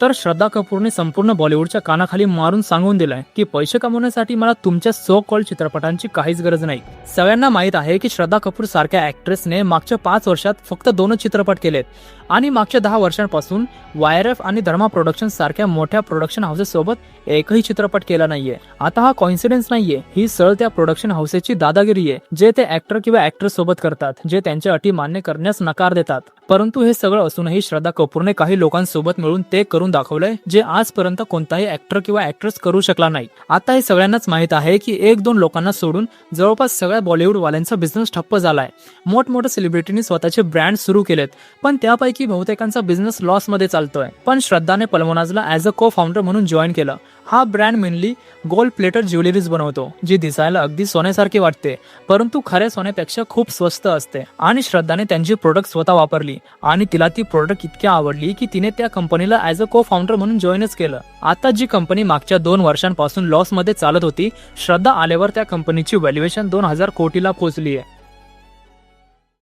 तर श्रद्धा कपूरने संपूर्ण बॉलिवूडच्या कानाखाली मारून सांगून दिलंय की पैसे कमवण्यासाठी मला तुमच्या सो कॉल्ड चित्रपटांची काहीच गरज नाही। सगळ्यांना माहित आहे की श्रद्धा कपूर सारख्या ऍक्ट्रेसने मागच्या 5 वर्षात फक्त 2 चित्रपट केलेत आणि मागच्या 10 वर्षांपासून YRF आणि धर्मा प्रोडक्शन सारख्या मोठ्या प्रोडक्शन हाऊसेस सोबत एकही चित्रपट केला नाहीये। आता हा कॉन्फिडन्स नाहीये, ही सरळ त्या प्रोडक्शन हाऊसेसची दादागिरी आहे जे ते ऍक्टर किंवा ऍक्ट्रेस सोबत करतात, जे त्यांच्या अटी मान्य करण्यास नकार देतात। परंतु हे सगळं असूनही श्रद्धा कपूरने काही लोकांसोबत मिळून ते करून दाखवलंय जे आजपर्यंत कोणताही ऍक्टर किंवा ऍक्ट्रेस करू शकला नाही। आता हे सगळ्यांनाच माहित आहे की 1-2 लोकांना सोडून जवळपास सगळ्या बॉलिवूड वाल्यांचा बिझनेस ठप्प झालाय। मोठमोठ्या सेलिब्रिटींनी स्वतःचे ब्रँड सुरू केलेत, पण त्यापैकी बहुतेकांचा बिझनेस लॉस मध्ये चालतोय। पण श्रद्धाने पल्मोनाजला ॲज अ को फाउंडर म्हणून जॉईन केलं। हा brand mainly gold plated jewelleries बनवतो, जी दिसायला अगदी सोन्यासारखी वाटते परंतु खऱ्या सोन्यापेक्षा खूप स्वस्त असते। आणि श्रद्धाने त्यांची प्रोडक्ट स्वतः वापरली आणि तिला ती प्रोडक्ट इतकी आवडली की तिने त्या कंपनीला ॲज अ को फाउंडर म्हणून जॉईनच केलं। आता जी कंपनी मागच्या 2 वर्षांपासून लॉस मध्ये चालत होती, श्रद्धा आल्यावर त्या कंपनीची व्हॅल्युएशन 2000 कोटीला पोहोचली आहे।